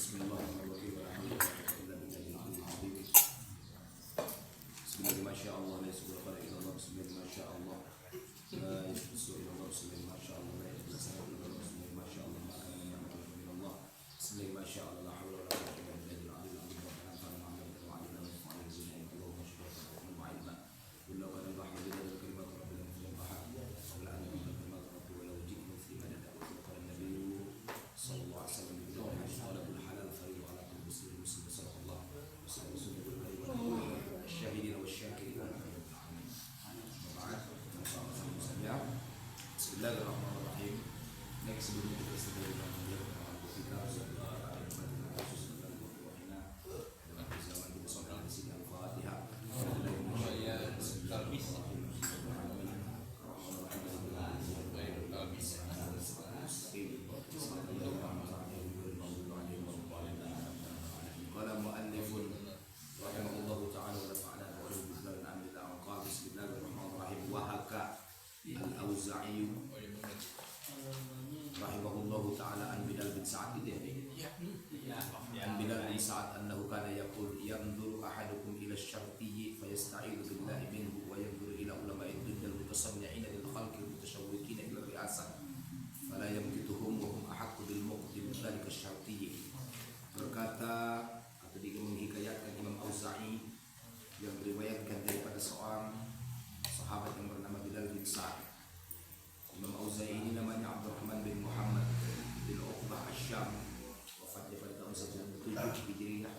Bismillahirrahmanirrahim. Bismillah, masya Allah, la ilaha illallah, bismillah, masya Allah, la ilaha illallah, bismillah, masya Allah, la ilaha illallah, bismillah, masya Allah, maka Allah, bismillah, masya Allah, la hawla wa la quwwata illa billah, al-aliyyil azim, rabbana anfa'na wa 'allamna wa 'allamna wa 'allamna Allahumma shukran wa 'ilma illa qad al-bahru bidal kalimat rabbina fil bahar wa la anna kalimat rabbi wa law ji'na fi madad wa qala an-nabiy sallallahu alaihi wasallam bi halal halal faridu ala kulli muslim sallallahu alaihi wasallam الشاهدين والشاكرين بسم الله الرحمن الرحيم. Next sebelum kita sedang mengambil kita zaman kita sampai di sini Al-Fatihah. Qala mu'allifun rahimahullahu ta'ala wa nafa'ana wa billahi amin al-anqal. Bismillahirrahmanirrahim. Wa haka al-Auza'i rahimahullahu ta'ala an Bilal bin Sa'ad an Bilal bin Sa'ad annahu kana yaqul yanzuru ahadukum ila asy-syartiyyi fayasta'idu billahi minhu wa yanzuru ila ulama'i dunya al-mutasanni'ina lil khalqi al-mutashawwiqina ila ri'asah fala yamkituhum wa hum ahaqqu bil muqdim dzalika asy-syartiyyi. Berkata atau dia menghikayatkan Imam Auza'i yang meriwayatkan daripada seorang sahabat yang bernama Bilal bin Sa'ad. Imam Auza'i ini namanya Abdurrahman bin Muhammad bin Uqbah Asy-Syam, wafatnya pada tahun 107 Hijriah,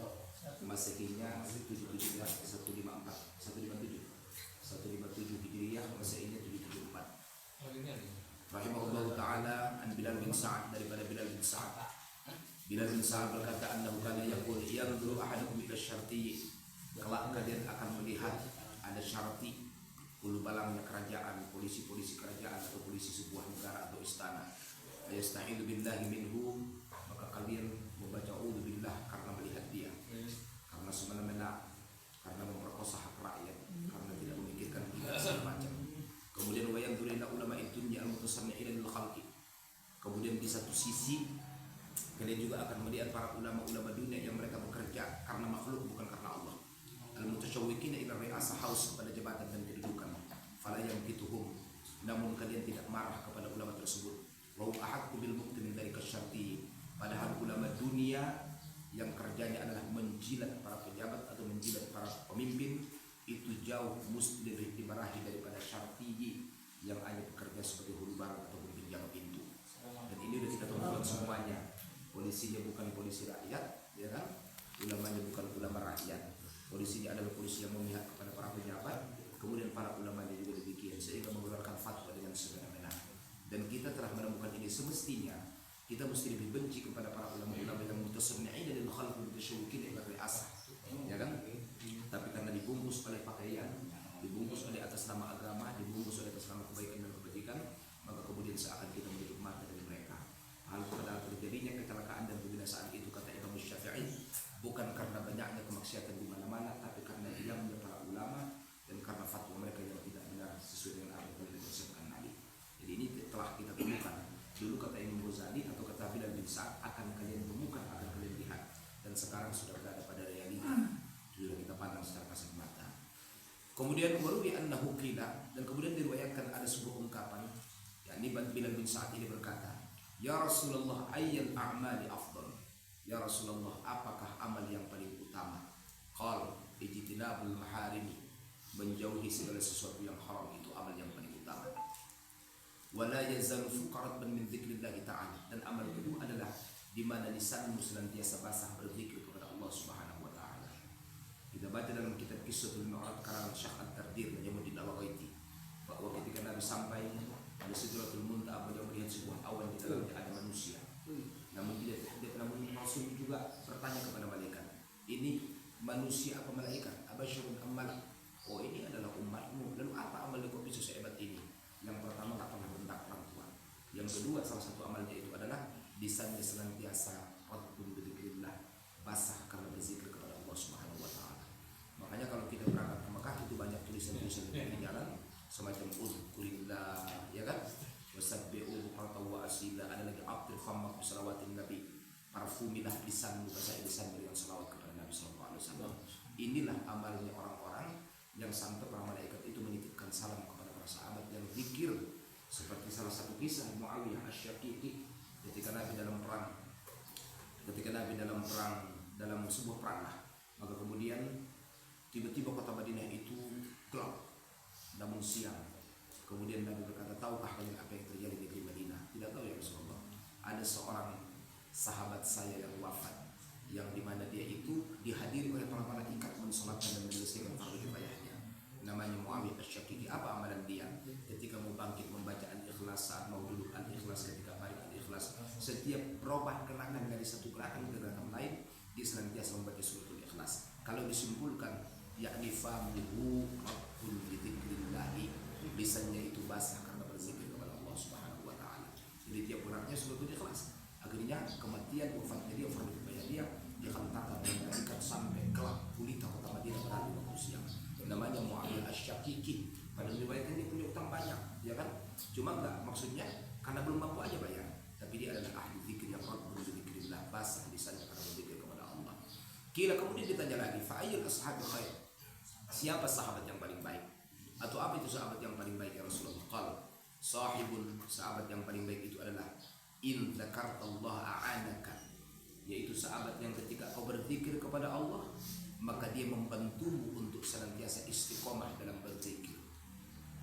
Masehinya 157 Hijriah, Masehinya 774. Rahimahullah ta'ala an Bilal bin Sa'ad, daripada Bilal bin Sa'ad. Bilal bin Sa'ad berkata, annahu kana yaqul yanzuru ahadukum ila syartiyyi, kelak kalian akan melihat ada syarti, ulu balangnya kerajaan, polisi-polisi kerajaan atau polisi sebuah negara atau istana. Yasta'idu billahi minhu, maka kalian membaca a'udzubillah karena melihat dia, karena semena-mena, karena memperkosa hak rakyat, karena tidak memikirkan kita segala macam. Kemudian wa yanzuru ila ulama'i dunya al-mutasanni'ina lil khalqi, kemudian di satu sisi kalian juga akan melihat para ulama-ulama dunia yang mereka bekerja karena makhluk bukan karena Allah. Al-mutasyawwiqina ila ri'asah, haus kepada jabatan dan kedudukan. Fala yamkituhum, namun kalian tidak marah kepada ulama tersebut. Wa hum ahaqqu bil muqtim dari kasyarti, padahal ulama dunia yang kerjanya adalah menjilat para pejabat atau menjilat para pemimpin itu jauh mesti dimarahi daripada syarti yang hanya bekerja sebagai huru barat atau penjaga pintu. Dan ini sudah kita temukan semuanya. Polisinya bukan polisi rakyat, ya kan? Ulamanya bukan ulama rakyat. Polisinya adalah polisi yang memihak kepada para pejabat, kemudian para ulamanya juga demikian, sehingga mengeluarkan fatwa dengan semena-mena. Dan kita telah menemukan ini, semestinya kita mesti lebih benci kepada para ulama-ulama yang mutasanni'ina lil khalqi mutasyawwiqina ila ri'asah, ya kan? Tapi karena dibungkus oleh pakaian, dibungkus oleh atas nama agama, dibungkus oleh atas nama kebaikan dan kebajikan, maka kemudian seakan kita menutup mata dari mereka. Hal pada terjadinya kecelakaan dan kebinasaan itu, kata Imam Syafi'i, bukan karena banyaknya kemaksiatan di mana-mana, tapi karena hilangnya para ulama dan karena fatwa mereka yang tidak benar sesuai dengan apa yang disebutkan Nabi. Jadi ini telah kita temukan. Dulu kata Imam Ghazali atau kata Bilal bin Sa'ad, akan kalian temukan, akan kalian lihat, dan sekarang sudah berada pada realita, sudah kita pandang secara kasat mata. Kemudian waruwi annahu qila, dan kemudian diriwayatkan ada sebuah ungkapan, yakni Bilal bin Sa'ad ini berkata, ya Rasulullah, ayyal a'mali afdal, ya Rasulullah, apakah amal yang paling utama? Qal ijtinabul maharimi, menjauhi segala sesuatu yang haram, itu amal yang paling utama. Wala yazalu fuqarat min dzikrillah ta'ala, dan amal kedua adalah di mana lisanmu senantiasa basah berzikir kepada Allah Subhanahu wa taala. Kita baca dalam kitab Qissatul Mi'raj karangan Syekh At-Tardir Najmuddin Al-Ghaiti, bahwa ketika Nabi sampai pada Sidratul Muntaha, beliau melihat sebuah awan di dalamnya ada manusia. Namun Rasul juga bertanya kepada malaikat, ini manusia apa malaikat? Abasyarun am malak? Oh, ini adalah umatmu. Lalu apa amalnya kok bisa sehebat ini? Yang pertama, tak pernah bentak perempuan. Yang kedua, salah satu amalnya itu adalah lisannya senantiasa ratbun bidzikrillah, basah karena berzikir kepada Allah Subhanahu wa taala. Makanya kalau kita berangkat ke Mekah itu banyak tulisan-tulisan di jalan semacam uzkurillah, ya kan? Wasabbihu bukratan wa asila, ada lagi abdul fammak bisalawatin nabi, parfumilah lisanmu, basahi lisanmu dengan salawat kepada Nabi sallallahu alaihi wasallam. Inilah amalnya orang-orang yang sampai para malaikat itu menitipkan salam kepada para sahabat yang zikir, seperti salah satu kisah Muawiyah Asy-Syaqiqi ketika Nabi dalam perang dalam sebuah perang lah. Maka kemudian tiba-tiba kota Madinah itu gelap, namun siang. Kemudian Nabi berkata, tahukah kalian apa yang terjadi di negeri Madinah? Tidak tahu ya Rasulullah. Ada seorang sahabat saya yang wafat, yang dimana dia itu dihadiri oleh para malaikat mensolatkan dan menyelesaikan fardu kifayahnya. Namanya Muawiyah Asy-Syaqiqi. Apa amalan dia? Ketika mau bangkit membaca Al-Ikhlas, saat mau duduk Al-Ikhlas, ketika balik Al-Ikhlas, setiap berubah gerakan dari satu gerakan ke gerakan lain, dia senantiasa membaca suratul Ikhlas. Kalau disimpulkan, yakni famuhu rabbul bidzikrillahi, lisannya itu basah karena berzikir kepada Allah Subhanahu wa taala. Jadi tiap geraknya suratul Ikhlas. Akhirnya kematian wafatnya dia, fardu kifayah dia dihantarkan oleh malaikat sampai kelak gulita kota Madinah pada waktu siang. Namanya Muawiyah Asy-Syaqiqi. Pada riwayatnya dia punya utang banyak, ya kan? Cuma enggak, maksudnya karena belum mampu aja bayar. Tapi dia adalah ahli zikir yang rabbul dzikrillah, basah lisannya karena berzikir kepada Allah. Kila kemudian ditanya lagi, fa ayyul ashabil khair? Siapa sahabat yang paling baik? Atau apa itu sahabat yang paling baik ya Rasulullah? Qal sahibun, sahabat yang paling baik itu adalah in dzakartallaha a'anaka, yaitu sahabat yang ketika kau berzikir kepada Allah, maka dia membantumu untuk senantiasa istiqomah dalam berzikir.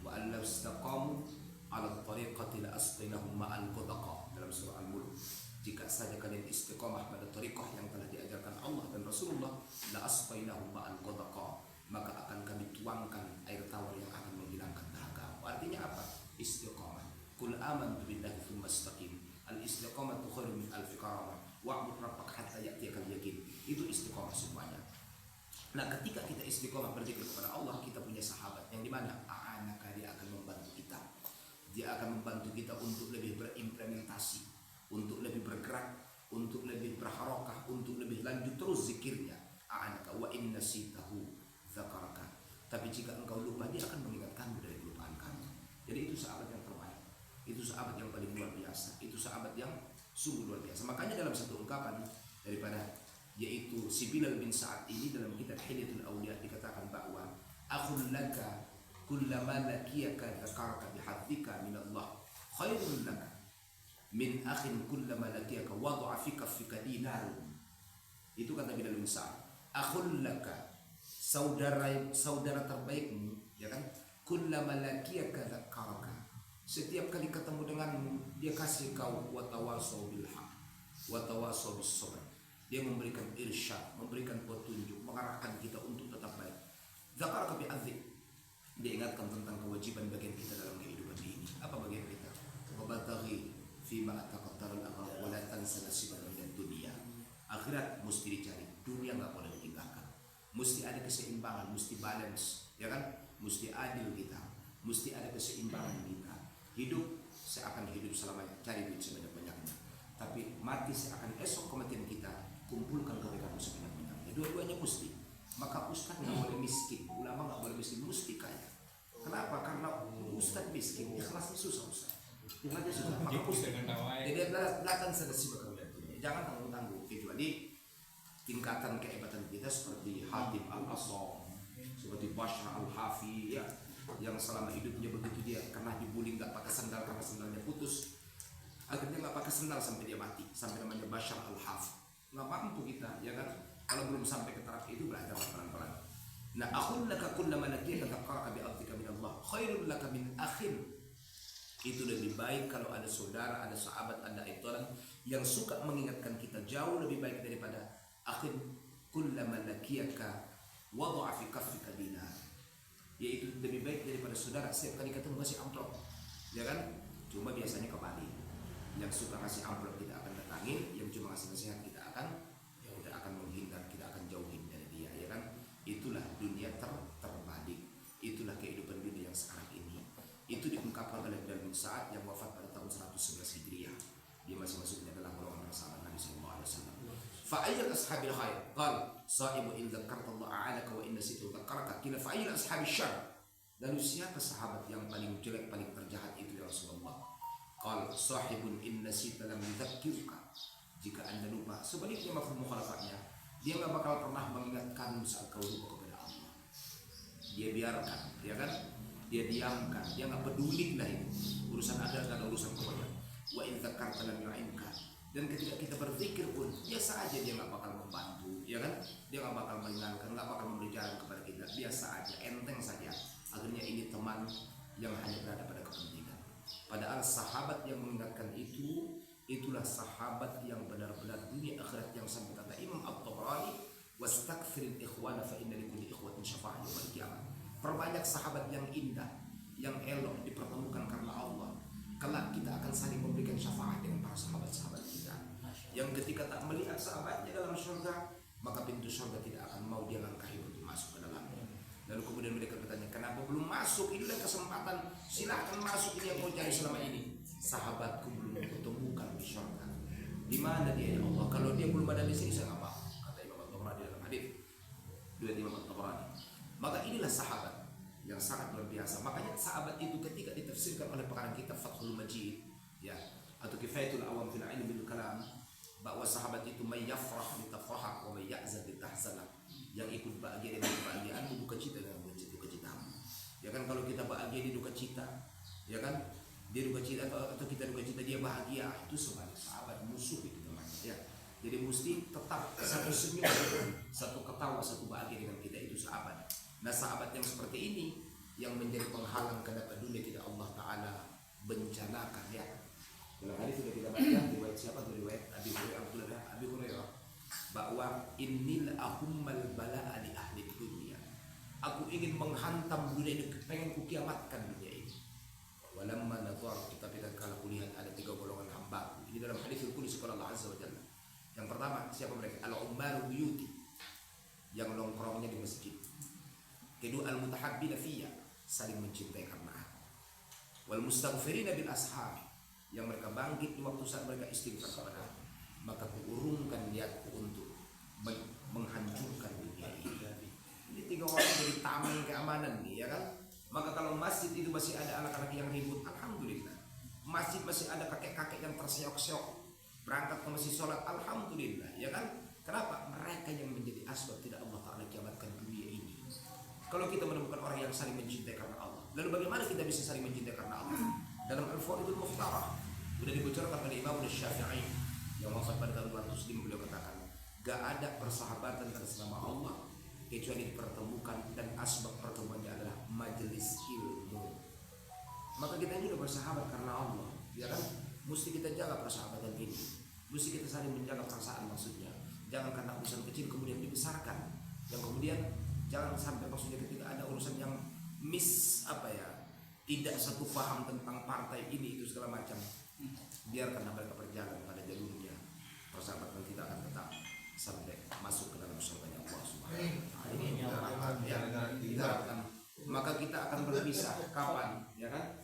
Wa allau istaqamu ala tariqati la asqinahum ma'al ghadaqa, dalam surah Al-Mulk. Jika saja kalian istiqomah pada tariqah yang telah diajarkan Allah dan Rasulullah, la asqinahum ma'al ghadaqa, maka akan kami tuangkan air tawar yang akan menghilangkan dahaga. Artinya apa? Istiqomah. Qul amantu billahi tsumma istaqim. Al-istiqamatu khairun min alfi karamah. Wa'bud rabbaka hatta ya'tiyakal yaqin. Itu istiqomah semuanya. Nah, ketika kita istiqomah berzikir kepada Allah, kita punya sahabat yang dimana a'anaka, dia akan membantu kita. Dia akan membantu kita untuk lebih berimplementasi, untuk lebih bergerak, untuk lebih berharokah, untuk lebih lanjut terus zikirnya. A'anaka wa inna sitahu dzakaraka. Tapi jika engkau lupa, dia akan mengingatkanmu dari kelupaan kamu. Jadi itu sahabat yang terbaik. Itu sahabat yang paling luar biasa. Itu sahabat yang sungguh luar biasa. Makanya dalam satu ungkapan daripada, yaitu si Bilal bin Sa'ad ini, dalam kitab Hilyatul Awliya dikatakan bahwa akhul laka kullama lakiyaka dzakaraka bihadzika minallah khairun laka min akhin kullama lakiyaka wada'a fi kaffika dinarun. Itu kata Bilal bin Sa'ad. Akhul laka, saudara terbaikmu, ya kan? Kullama lakiyaka dzakaraka, setiap kali ketemu denganmu dia kasih kau watawasau bil haq watawasau bis sabr. Dia memberikan irsyad, memberikan petunjuk, mengarahkan kita untuk tetap baik. Zakaraka bi adzik, dia ingatkan tentang kewajiban bagian kita dalam kehidupan ini. Apa bagian kita? Wabataghi fima ataqaddara al-akhirah wa la tansa nasibaka minad dunya. Akhirat mesti dicari, dunia enggak boleh ditinggalkan. Mesti ada keseimbangan, mesti balance, ya kan? Mesti adil kita, mesti ada keseimbangan kita. Hidup seakan hidup selamanya, cari duit sebanyak-banyaknya. Tapi mati seakan esok kematian kita, kumpulkan kebaikan sebanyak-banyaknya. Dua-duanya mesti. Maka ustaz nggak boleh miskin, ulama nggak boleh miskin, mesti kaya. Kenapa? Karena ustaz miskin, ikhlasnya susah ustaz. Ikhlasnya susah. Maka ustaz. Jadi belakang sedasi bakal dunia. Jangan tanggung-tanggung. Kecuali tingkatan kehebatan kita seperti Hatib Al-Asam, seperti Bashr Al-Hafi, ya, yang selama hidupnya begitu dia karena dibully nggak pakai sandal karena sandalnya putus. Akhirnya nggak pakai sendal sampai dia mati, sampai namanya Bashr Al-Haf. Nggak mampu kita, ya kan? Kalau belum sampai ke taraf itu, belajar pelan-pelan. Nah, akhun laka kullama lakiyaka dzakaraka bi afdika min Allah khairul laka min akhin. Itu lebih baik kalau ada saudara, ada sahabat, ada itolan yang suka mengingatkan kita, jauh lebih baik daripada akhin kullama lakiyaka wada'a fi kaffika dinar. Yaitu lebih baik daripada saudara setiap kali ketemu ngasih amplop, ya kan? Cuma biasanya kembali. Yang suka ngasih amplop kita akan datangin, yang cuma ngasih nasihat kita akan menghindar, kita akan jauhin dari dia, ya kan? Itulah dunia terbalik. Itulah kehidupan dunia yang sekarang ini. Itu diungkapkan oleh Bilal bin Sa'ad yang wafat pada tahun 111 Hijriah. Dia masih masuknya adalah golongan sahabat Nabi sallallahu alaihi wasallam. Fa ayyul ashabil khair? Qal sahibu in dzakartallaha a'anaka wa inna situ dzakaraka. Qila fa ayyul ashabil syarr? Lalu siapa sahabat yang paling jelek, paling terjahat itu ya Rasulullah? Qal sahibun in nasita lam yudzakkirka jika Anda lupa. Sebaliknya mafhum mukhalafatnya, dia nggak bakal pernah mengingatkan saat kau lupa kepada Allah. Dia biarkan, ya kan? Dia diamkan, dia nggak peduli lah itu. Urusan Anda adalah urusan kepada. Wa in dzakarta lam yu'inka. Dan ketika kita berpikir pun biasa aja, dia nggak bakal membantu, ya kan? Dia nggak bakal meringankan, nggak bakal memberi jalan kepada kita. Biasa aja, enteng saja. Akhirnya ini teman yang hanya berada pada kepentingan. Padahal sahabat yang mengingatkan itu, itulah sahabat yang benar-benar dunia akhirat, yang sampai kata Imam At-Tabrani, wastakthiril ikhwana fa inna likulli ikhwatin syafa'ah yaumil qiyamah. Perbanyak sahabat yang indah, yang elok dipertemukan karena Allah. Kelak kita akan saling memberikan syafaat dengan para sahabat-sahabat kita, yang ketika tak melihat sahabatnya dalam surga, maka pintu surga tidak akan mau dia langkahi untuk masuk ke dalamnya. Lalu kemudian mereka bertanya, kenapa belum masuk? Inilah kesempatan, silahkan masuk, ini yang mau cari selama ini. Sahabatku belum kutemukan di surga. Di mana dia ya Allah? Kalau dia belum ada di sini, saya nggak mau. Kata Imam At-Tabrani dalam hadits dua Imam At-Tabrani. Maka inilah sahabat yang sangat luar biasa. Makanya sahabat itu ketika ditafsirkan oleh pengarang kitab Fathul Majid, ya, atau Kifayatul Awam fil Ilm bil Kalam, bahwa sahabat itu may yafrah bi tafrahak wa may yahzan bi tahzanak. Yang ikut bahagia dengan kebahagiaanmu, duka cita dengan duka citamu. Ya kan, kalau kita bahagia di duka cita, ya kan, dia duka cita atau kita duka cita dia bahagia, itu sebalik sahabat musuh itu namanya, ya. Jadi mesti tetap satu senyum, satu ketawa, satu bahagia dengan kita, itu sahabat. Nah, sahabat yang seperti ini yang menjadi penghalang kenapa dunia tidak Allah Ta'ala bencanakan, ya. Dalam hadis sudah kita baca, riwayat siapa tuh? Riwayat Abi Hurairah, bahwa innil ahummal bala'a li ahli dunia. Aku ingin menghantam dunia ini, pengen kukiamatkan dunia ini. Walamma nadhar, tetapi tatkala kulihat ada 3 golongan hamba. Ini dalam hadis qudsi qala Allah Azza wa Jalla. Yang pertama, siapa mereka? Al-ummaru buyuti, yang nongkrongnya di masjid. Kedua, al-mutahabbina fiyya, saling mencintai karena aku. Wal mustaghfirina bil ashab, yang mereka bangkit di waktu saat mereka istighfar kepada aku. Maka kuurungkan niatku untuk menghancurkan dunia ini. Ini 3 orang jadi tameng keamanan nih, ya kan? Maka kalau masjid itu masih ada anak-anak yang ribut, alhamdulillah. Masjid masih ada kakek-kakek yang terseok-seok berangkat ke masjid sholat, alhamdulillah, ya kan? Kenapa? Mereka yang menjadi asbab tidak Allah Ta'ala kiamatkan dunia ini. Kalau kita menemukan orang yang saling mencintai karena Allah, lalu bagaimana kita bisa saling mencintai karena Allah? Dalam Al-Fawaidul Mukhtarah sudah dibocorkan oleh Imam Syafi'i yang wafat pada tahun 205, beliau katakan, gak ada persahabatan atas nama Allah kecuali dipertemukan, dan asbab pertemuannya adalah majelis ilmu. Maka kita ini sudah bersahabat karena Allah, ya kan? Mesti kita jaga persahabatan ini, mesti kita saling menjaga perasaan, maksudnya jangan karena urusan kecil kemudian dibesarkan, yang kemudian jangan sampai maksudnya ketika ada urusan yang tidak satu paham tentang partai ini itu segala macam, biarkan mereka berjalan pada jalurnya. Persahabatan kita akan tetap sampai masuk ke dalam surga Allah Subhanahu wa Ta'ala. Ini kita harapkan. Maka kita akan berpisah kapan, ya kan?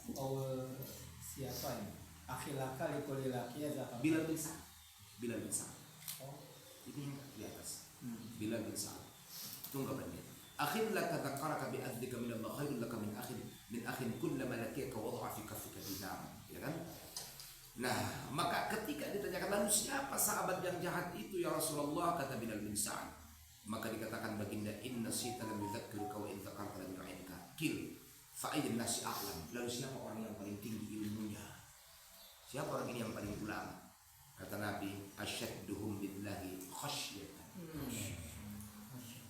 Siapa ini? Akhilaka likuli laki ya. Bilal bin Sa'ad. Bilal bin Sa'ad. Ini yang di atas. Bilal bin Sa'ad. Tunggakan dia. Akhir laka dzakaraka bi adlika min Allah khairul laka min akhin kullama lakika wada'a fi kaffika dinar, ya kan? Nah, maka ketika ditanyakan lalu siapa sahabat yang jahat itu ya Rasulullah, kata Bilal bin Sa'ad, maka dikatakan baginda, inna sita lam yudzakiruka wa in dzakarta lam yu'inka kil fa ayyun nasi a'lam. Lalu siapa orang yang paling tinggi ilmunya? Siapa orang ini yang paling ulama? Kata Nabi, asyadduhum billahi khasyatan.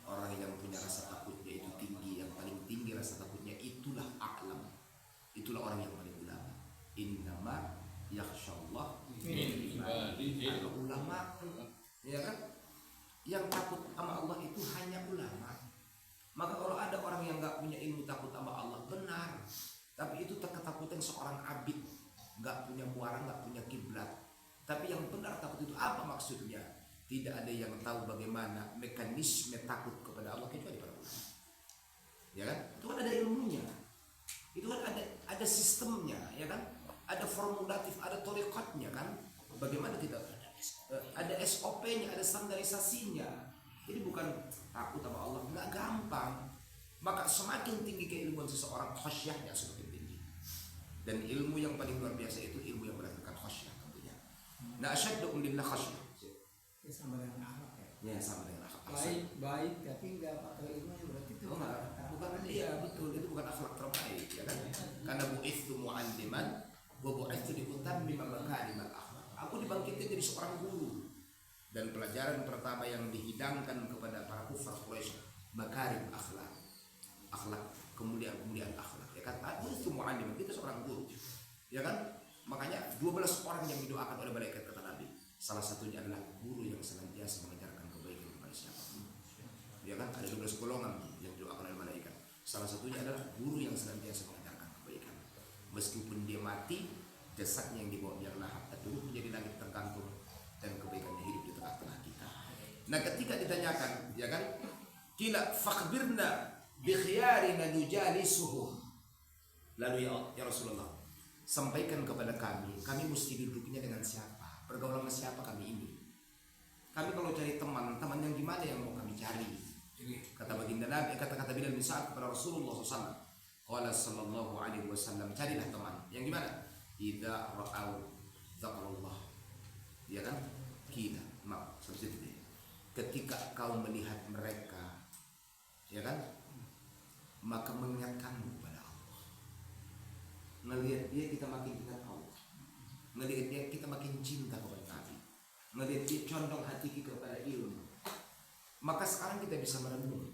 Orang yang punya rasa takutnya itu tinggi, yang paling tinggi rasa takutnya itulah a'lam. Itulah orang yang paling ulama. Innama yakhsyallah min ibadihi ulama, ya kan? Yang takut sama Allah itu hanya ulama. Maka kalau ada orang yang nggak punya ilmu takut sama Allah, benar, tapi itu ketakutan seorang abid, nggak punya muara, nggak punya kiblat. Tapi yang benar takut itu apa maksudnya? Tidak ada yang tahu bagaimana mekanisme takut kepada Allah kecuali para ulama, ya kan? Itu kan ada ilmunya, itu kan ada sistemnya, ya kan? Ada formulatif, ada thoriqatnya, kan? Bagaimana kita ada SOP-nya, ada standarisasinya. Jadi bukan takut sama Allah, nggak gampang. Maka semakin tinggi keilmuan seseorang, khasyahnya semakin tinggi. Dan ilmu yang paling luar biasa itu ilmu yang berdasarkan khasyah tentunya. Nah, asyaddu lillah khasyah. sama dengan akhlak ya. Ya sama dengan akhlak. Baik tapi nggak pakai ilmunya berarti itu bukan iya betul, itu bukan akhlak terbaik ya kan. Karena bu'itsu mu'alliman wa bu'itsu liutammima makarimal akhlak. Aku dibangkitkan jadi seorang guru, dan pelajaran pertama yang dihidangkan kepada para kufar Quraisy makarim akhlak, kemuliaan akhlak ya kan. Bu'itsu mu'alliman, kita seorang guru ya kan. Makanya 12 orang yang didoakan oleh malaikat kata Nabi, salah satunya adalah guru yang senantiasa mengajarkan kebaikan kepada siapapun. Ya kan, ada 12 golongan yang didoakan oleh malaikat. Salah satunya adalah guru yang senantiasa mengajarkan kebaikan. Meskipun dia mati, jasadnya yang dibawa biarlah terus menjadi langit tergantung, dan kebaikannya hidup di tengah-tengah kita. Nah, ketika ditanyakan, ya kan, kila fakhbirna bi khiyarina nujalisuhum. Lalu ya Rasulullah, sampaikan kepada kami mesti duduknya dengan siapa, bergaul sama siapa kami ini. Kami kalau cari teman yang gimana yang mau kami cari? Kata baginda Nabi, kata Bilal bin Sa'ad kepada Rasulullah SAW, qala sallallahu alaihi wasallam, carilah teman yang gimana? Idza ra'au dzakrullah, ya kan? Seperti itu. Ketika kau melihat mereka, ya kan, maka mengingatkanmu pada Allah. Ngelihat dia kita makin ingat Allah, ngelihat dia kita makin cinta kepada Nabi, ngelihat dia condong hati kita kepada ilmu. Maka sekarang kita bisa merenung,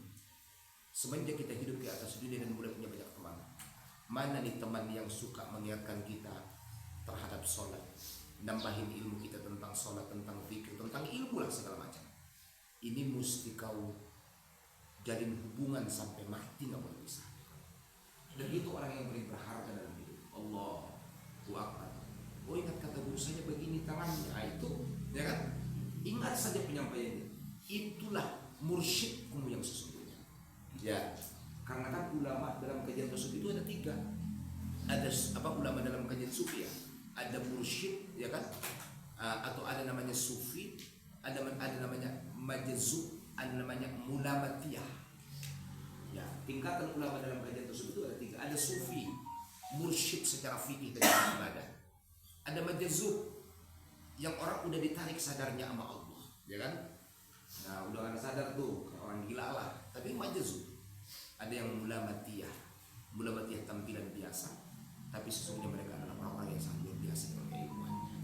semenjak kita hidup di atas dunia dan mulai punya banyak teman, mana nih teman yang suka mengingatkan kita terhadap sholat, nambahin ilmu kita tentang sholat, tentang fikir, tentang ilmu lah segala macam. Ini mesti kau jalin hubungan sampai mati, nggak boleh bisa. Dan itu orang yang paling berharga dalam hidup. Allahu Akbar. Oh, ingat kata guru saya begini tangannya, itu ya kan, ingat saja penyampaiannya. Itulah mursyidkum yang sesungguhnya ya. Karena kan ulama dalam kajian tersebut itu ada 3. Ada ulama dalam kajian sufi ya, ada mursyid ya kan, atau ada namanya sufi, ada namanya majzub, ada namanya mulamatiyah ya. Tingkatan ulama dalam kajian tersebut itu ada 3. Ada sufi, mursyid secara fikih dan ibadah. Ada majzub, yang orang udah ditarik sadarnya sama Allah ya kan. Nah, udah kan sadar tuh, orang gila lah. Tapi majzub. Ada yang mulamatiyah tampilan biasa, tapi sesungguhnya mereka adalah orang-orang yang sangat luar biasa dalam keilmuannya.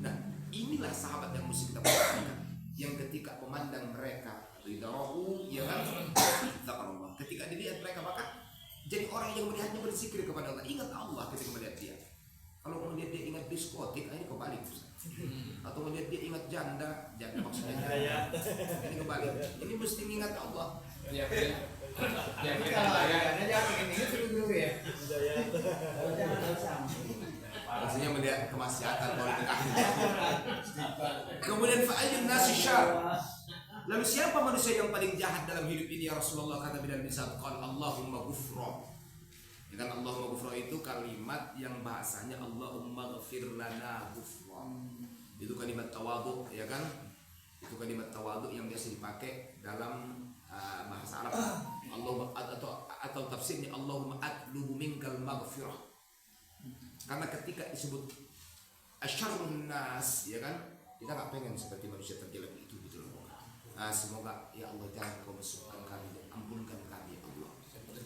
Nah, inilah sahabat yang mesti kita perhatikan, yang ketika memandang mereka ridhahu ya kan, Allah. Ketika dilihat mereka, maka jadi orang yang melihatnya berzikir kepada Allah, ingat Allah ketika melihat dia. Kalau melihat dia ingat diskotik, ini kebalik. Atau melihat dia ingat janda maksudnya janda. Ini kebalik. Ini mesti ingat Allah. Ya kalau ada jangan ingat dulu ya. Jangan sampai. Maksudnya melihat kemaksiatan kalau dikasih. Kemudian fa'ayyun nasi syarr. Lalu siapa manusia yang paling jahat dalam hidup ini ya Rasulullah? Kata Bilal bin Sa'ad, qala Allahumma ghufra. Ya kan, Allahumma ghufra itu kalimat yang bahasanya Allahumma ghfir lana ghufra. Itu kalimat tawadhu ya kan? Itu kalimat tawadhu yang biasa dipakai dalam bahasa Arab. Allahumma atau tafsirnya Allahumma atlubu minkal maghfirah. Karena ketika disebut asyarrun nas ya kan, kita nggak pengen seperti manusia terjelek itu gitu loh. Semoga ya Allah jangan kau masukkan kami, ampunkan kami ya Allah.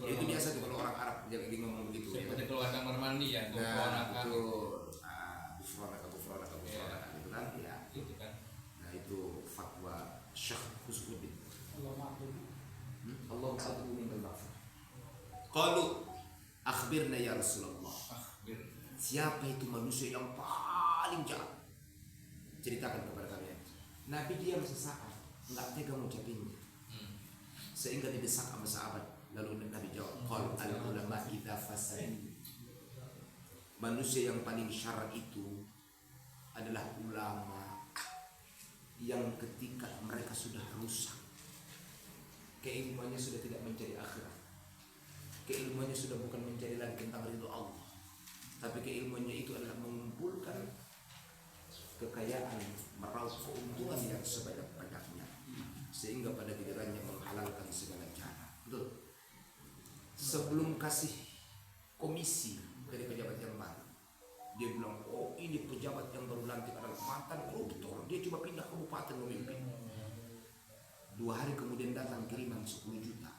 Ya, itu biasa tuh kalau orang Arab jadi ngomong begitu. Seperti keluar kamar mandi ya. Nah itu gufranaka gitu kan ya. Itu kan. Nah itu fatwa Syekh Khusbuddin. Allah ta'ala minal maghfirah. Qalu akhbirna ya Rasulullah. Siapa itu manusia yang paling jahat? Ceritakan kepada kalian. Nabi diam sesaat, enggak tega ngucapinnya. Sehingga didesak sama sahabat. Lalu Nabi jawab, qal al-ulama idza fasad. Manusia yang paling syarr itu adalah ulama yang ketika mereka sudah rusak, keilmuannya sudah tidak mencari akhirat, keilmuannya sudah bukan mencari lagi tentang ridho Allah, tapi keilmuannya itu adalah mengumpulkan kekayaan, meraup keuntungan yang sebanyak-banyaknya, sehingga pada gilirannya menghalalkan segala cara. Betul. Sebelum kasih komisi dari pejabat yang baru, dia bilang, oh ini pejabat yang baru lantik adalah mantan koruptor, dia cuma pindah kabupaten memimpin. 2 hari kemudian datang kiriman 10 juta.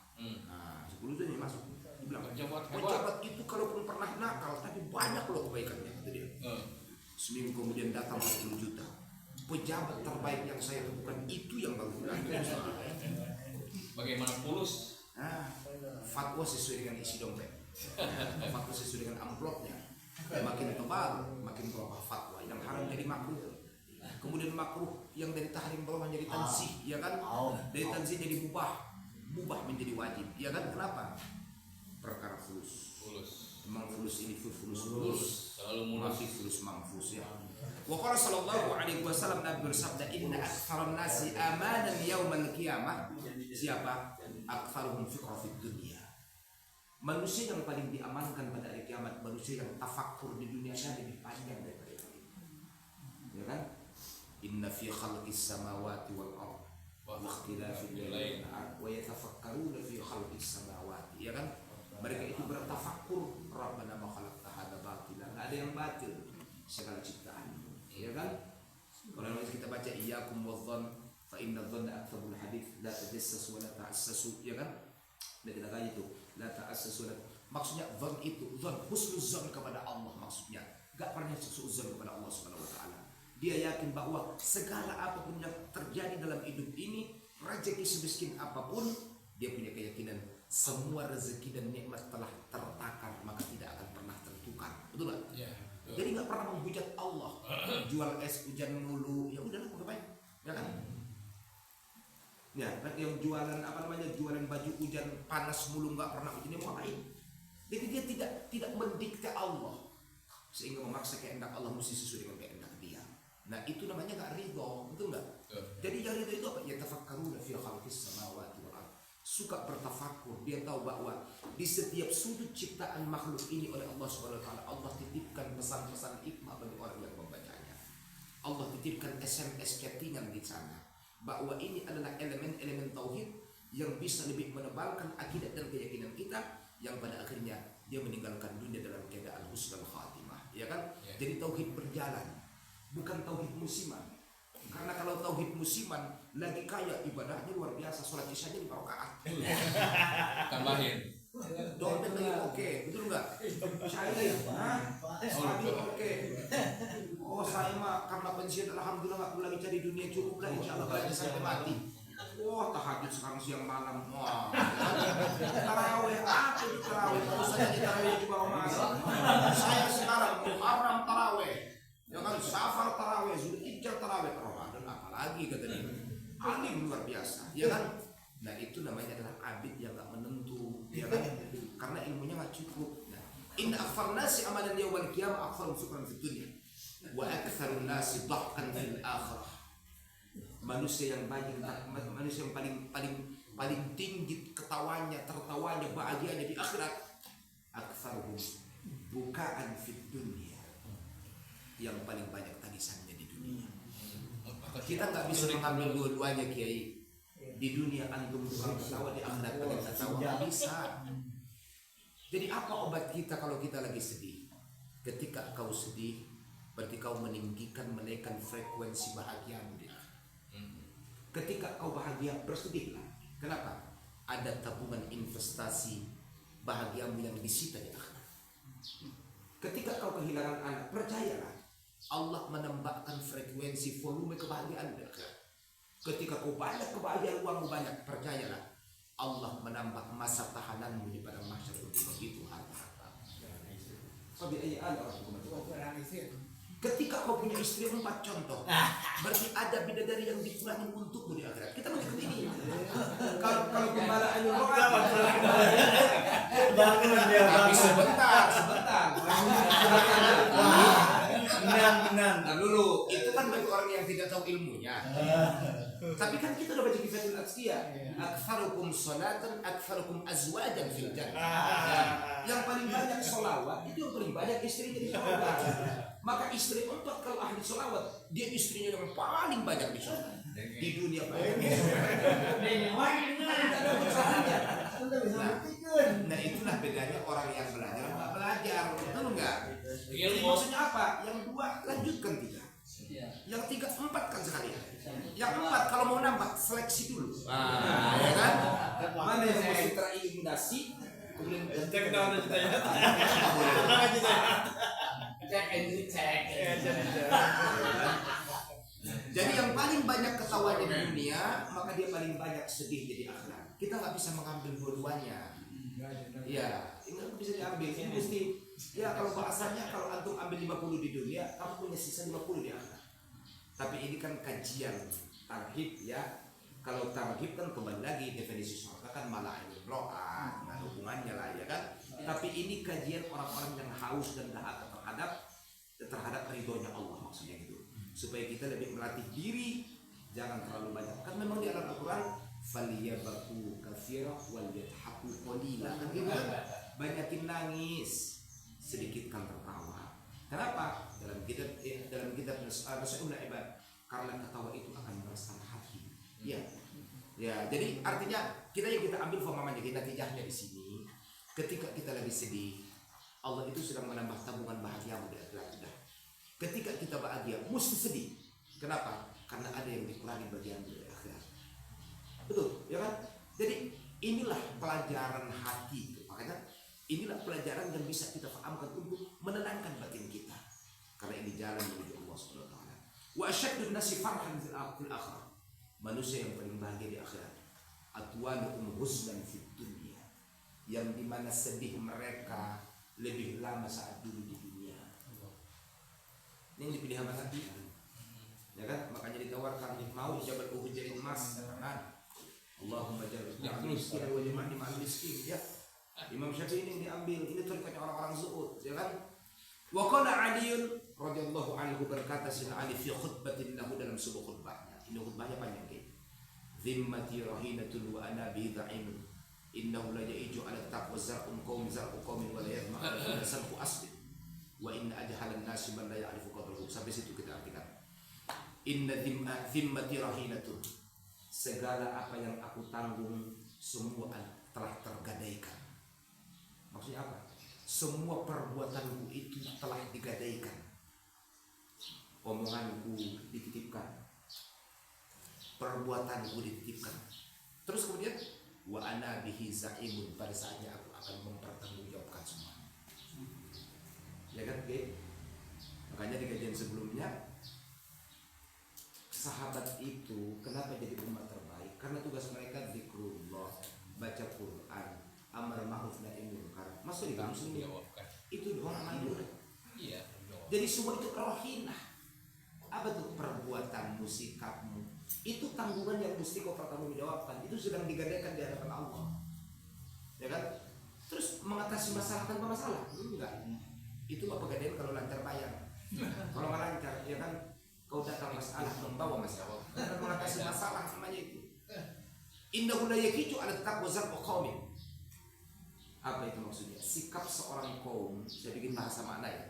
Nah, 10 juta ini masuk. Dibilang, pejabat itu kalaupun pernah nakal, tapi banyak loh kebaikannya, kata dia. Seminggu kemudian datang 10 juta. Pejabat terbaik yang saya temukan itu yang bagus. Bagaimana fulus? Nah, fatwa sesuai dengan isi dompet. Fatwa sesuai dengan amplopnya. Makin tebal, makin berubah fatwa. Yang haram jadi makruh. Kemudian makruh yang dari tahrim berubah menjadi tansih, ya kan? Dari tansih jadi mubah menjadi wajib, ya kan? Kenapa? Perkara fulus. Memang fulus ini fulus. Selalu mulus. Fulus manfus ya. Wa qala sallallahu alaihi wasallam, Nabi bersabda, inna aktsaran nasi amanan yaumal qiyamah. Siapa? Aktsaruhum fiqha fid dunya. Manusia yang paling diamankan pada hari kiamat, manusia yang tafakkur di dunia lebih panjang daripada itu. Ya kan? Inna fi khalqis samawati wal ardh wa ikhtilafil laili wa yatafakkaruna fi khalqis samawati. Ya kan? Mereka itu bertafakkur, Rabbana ma khalaqta hadza batila. Enggak ada yang batil segala ciptaan. Ya kan? Kalau kita baca iyyakum wadh-dhann fa inna dhanna aktsarul hadits la tajassasu wa la ta'assasu, ya kan? Dan kita kaji itu la ta'assasu. Maksudnya dhann itu dhann husnuzan kepada Allah, maksudnya enggak pernah suudzon kepada Allah Subhanahu wa taala. Dia yakin bahwa segala apapun yang terjadi dalam hidup ini, rezeki semiskin apapun, dia punya keyakinan semua rezeki dan nikmat telah tertakar, maka tidak akan pernah tertukar. Betul nggak? Ya, jadi nggak pernah menghujat Allah. Jual es hujan mulu, ya udahlah mau ngapain? Ya kan? Ya, kan yang jualan jualan baju hujan panas mulu nggak pernah hujan, mau ngapain? Jadi dia tidak mendikte Allah sehingga memaksa kehendak Allah mesti sesuai dengan kehendak dia. Nah itu namanya nggak ridho, betul nggak? Jadi yang ridho itu apa? Ya tafakkaruna fi khalqis samawati wal ardh. Suka bertafakur, dia tahu bahwa di setiap sudut ciptaan makhluk ini oleh Allah Subhanahu wa taala, Allah titipkan pesan-pesan hikmah bagi orang yang membacanya. Allah titipkan SMS chattingan di sana bahwa ini adalah elemen-elemen tauhid yang bisa lebih menebalkan akidah dan keyakinan kita, yang pada akhirnya dia meninggalkan dunia dalam keadaan husnul khatimah, ya kan? Ya. Jadi tauhid berjalan, bukan tauhid musiman. Karena kalau tauhid musiman lagi kaya ibadahnya luar biasa, sholat isya-nya 5 rakaat. Tambahin. Dompet lagi oke, betul nggak? Saya oke. Oh saya mah karena pensiun alhamdulillah nggak perlu lagi cari dunia, cukup lah insya Allah banyak sampai mati. Wah tahajud sekarang siang malam, wah taraweh apa itu taraweh? Terus saja di taraweh cuma Ramadan. Saya sekarang Muharram taraweh, ya kan Safar taraweh, Zulhijjah taraweh, Ramadan apalagi kata dia. Alim luar biasa, ya kan? Nah itu namanya adalah abid yang nggak menentu, ya kan? Karena ilmunya nggak cukup. Nah, inna aktsarun nasi amalan yaumal qiyamah aktsaruhum syukran fid dunya wa aktsarun nasi dhahkan fil akhirah. Manusia yang paling tinggi ketawanya, tertawanya, bahagianya di akhirat, aktsaruhum bukaan fid dunya. Yang paling banyak tangisannya di dunia. Kita nggak bisa mengambil dua-duanya, Kiai. Di dunia antum tukang ketawa, di akhirat kalian ketawa, nggak bisa. Jadi apa obat kita kalau kita lagi sedih? Ketika kau sedih, berarti kau menaikkan frekuensi bahagiamu di akhirat. Ketika kau bahagia, bersedihlah. Kenapa? Ada tabungan investasi bahagiamu yang disita di akhirat. Ketika kau kehilangan anak, percayalah, Allah menambahkan frekuensi volume kebahagiaan di akhirat. Ketika kau banyak kebahagiaan, uangmu banyak, percayalah, Allah menambah masa tahananmu di padang mahsyar begitu harta-harta. Ketika kau punya istri 4 contoh, berarti ada bidadari yang dikurangi untukmu di akhirat. Kita mengikuti ini. Kalau gembala ayu tapi sebentar. Benar. Nah dulu, itu kan bagi orang yang tidak tahu ilmunya. Tapi kan kita udah baca Kifatul Azkiyah. Aktsarukum sholatan, aktsarukum azwajan fil jannah. Yang paling banyak sholawat itu yang paling banyak istrinya di surga. Maka istri 4 kalau ahli sholawat, dia istrinya yang paling banyak di surga. Di dunia banyak. Nah itulah bedanya orang yang belajar sama nggak belajar, betul nggak? Jadi maksudnya apa? Yang 2 lanjutkan 3. Yang 3, 4 kan sekalian. Yang 4 kalau mau nambah seleksi dulu. Ya kan? Mana yang mesti tereliminasi? Kemudian Cek tahu ada cita ya. Cek. Jadi yang paling banyak ketawa di dunia, maka dia paling banyak sedih di akhirat. Kita nggak bisa mengambil dua-duanya. Iya, ini nggak bisa diambil. Ini mesti, ya kalau bahasanya kalau antum ambil 50 di dunia, kamu punya sisa 50 di akhirat. Tapi ini kan kajian tarhib ya. Kalau tarhib kan kembali lagi definisi surga kan malah ini roa, nggak ada hubungannya lah ya kan. Tapi ini kajian orang-orang yang haus dan dahaga terhadap ridhonya Allah maksudnya gitu. Supaya kita lebih melatih diri, jangan terlalu banyak. Kan memang di dalam Al-Quran, "Falyabaku katsira wal yadhaku qalila." Kan gitu kan? Banyakin nangis, sedikit kan tertawa. Kenapa? Dalam kitab Nasihatun Ibad, karena ketawa itu akan meresahkan hati. Ya. Ya, jadi artinya kita ambil pemahamannya, kita tijahnya di sini. Ketika kita lagi sedih, Allah itu sedang menambah tabungan bahagiamu di akhirat. Ketika kita bahagia, mesti sedih. Kenapa? Karena ada yang dikurangi bagian dari akhirat. Betul, ya kan? Jadi inilah pelajaran hati. Makanya inilah pelajaran yang bisa kita fahamkan untuk menenangkan batin kita. Karena ini jalan menuju Allah Subhanahu wa taala. Wa asyaddu an-nasi farhan fil akhirah. Manusia yang paling bahagia di akhirat. Atwaluhum husnan fid dunya. Yang dimana sedih mereka lebih lama saat dulu di dunia. Ini yang dipilih sama Nabi, ya kan? Makanya ditawarkan mau Jabal Uhud jadi emas, kan? Allahumma ja'alna miskin wa ja'alni ma'al miskin. Ya, Imam Syafi'i ini diambil. Ini terkait orang-orang zuhud, ya kan? Wa qala Ali radhiyallahu anhu berkata Sayyidina Ali fi khutbatin lahu dalam sebuah khutbahnya. Ini khutbahnya panjang kayak. Zimmati rahinatun wa ana bi dha'im. Innahu la ya'iju 'ala taqwa zar'un qaumin wa la yadma'u sanku asli. Wa inna ajhalan nasi man la ya'rifu qadrahu. Sampai situ kita artikan. Inna zimmati rahinatun. Segala apa yang aku tanggung semua telah tergadaikan. Maksudnya apa? Semua perbuatanku itu telah digadaikan. Omonganku dititipkan. Perbuatanku dititipkan. Terus kemudian wa ana bihi za'imun, pada saatnya aku akan mempertanggungjawabkan semua. Ya kan, okay? Makanya di kajian sebelumnya sahabat itu kenapa jadi umat terbaik? Karena tugas mereka zikrullah, baca Quran, amar ma'ruf nahi munkar. Masuk di muslim itu doang amal. Iya. Jadi semua itu rohinah. Apa tuh? Perbuatanmu, sikapmu. Itu tanggungan yang mesti kau pertanggungjawabkan. Itu sedang digadaikan di hadapan Allah. Ya kan? Terus mengatasi masalah tanpa masalah? Enggak. Itu apa pegadaian kalau lancar bayar. Kalau nggak lancar, ya kan kau datang masalah membawa masalah. Dan mengatasi masalah namanya itu. Innahu la yakiju 'ala taqwa zar'u qaumin. Apa itu maksudnya? Sikap seorang kaum, saya bikin bahasa makna ya,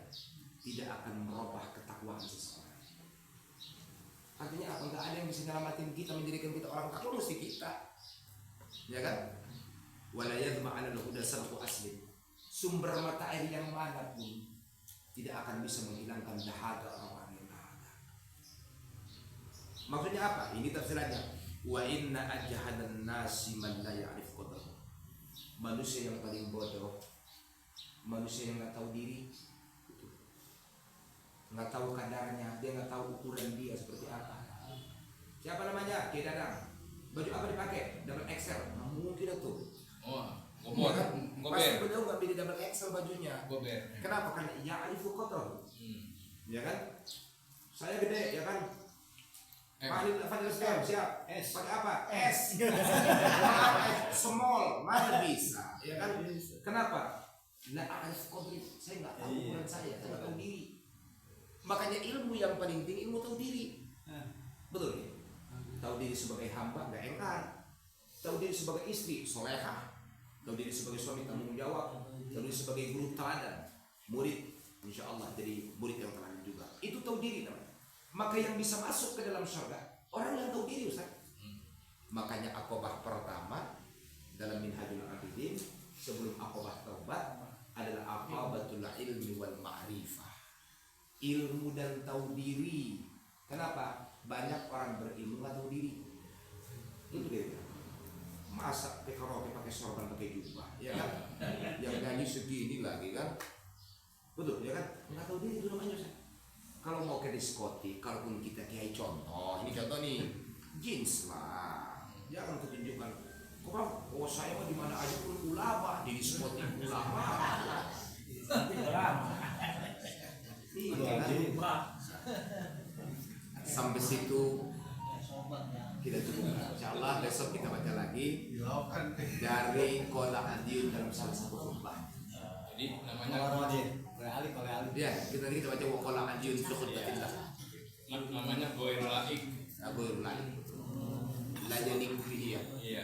tidak akan merubah ketakwaan seseorang. Artinya apa? Enggak ada yang bisa nyelamatin kita, menjadikan kita orang takwa, mesti kita. Ya kan? Wala yadma 'ala al-huda sarfu asli. Sumber mata air yang manapun tidak akan bisa menghilangkan dahaga orang-orang yang dahaga. Maksudnya apa? Ini tafsirannya. Wa inna ajhalan nasi man la ya'rif qadrahu. Manusia yang paling bodoh, manusia yang nggak tahu diri, nggak tahu kadarnya, dia nggak tahu ukuran dia seperti apa. Siapa namanya? Ki Dadang. Baju apa dipakai? Double XL. Nah, mungkin itu. Oh. Ya, kan? Pasti beliau nggak pilih double XL bajunya. Gober. Kenapa? Karena ya'rifu qadrahu. Ya kan? Saya gede, ya kan? Fadil siap. S. Pakai apa? S. Small, mana bisa? Ya kan? Kenapa? La a'rif qadri. Saya nggak tahu ukuran saya nggak tahu diri. Makanya ilmu yang paling tinggi ilmu tahu diri. Betul ya? Tahu diri sebagai hamba, nggak engkar. Tahu diri sebagai istri, solehah. Tahu diri sebagai suami, tanggung jawab. Tahu diri sebagai guru teladan, murid, insya Allah jadi murid yang teladan juga. Itu tahu diri namanya. Maka yang bisa masuk ke dalam surga orang yang tahu diri, Ustaz. Makanya akobah pertama dalam Minhajul Abidin sebelum akobah taubat adalah akobatul ilmi wal ma'rifah. Ilmu dan tahu diri Kenapa? Banyak orang berilmu nggak tahu diri. Itu dia. Masa karaoke pakai sorban pakai jubah, ya kan? Yang gaji segini lagi kan? Betul, ya kan? Nggak tahu diri itu namanya. Kalau mau ke diskotik, kalaupun kita kayak contoh, ini contoh nih, jeans lah, jangan ketunjukkan. Kok bang? Oh saya mah di mana aja pun ulama, di diskotik ulama. Iya kan? Sampai situ kita cukup. Insyaallah besok kita baca lagi dari Qala Adiun dalam salah satu khutbah. Jadi namanya Ya, kita baca Qala Adiun fi khutbatillah. namanya Goir Laik. Abu Lain. Lajanik fihi. Iya.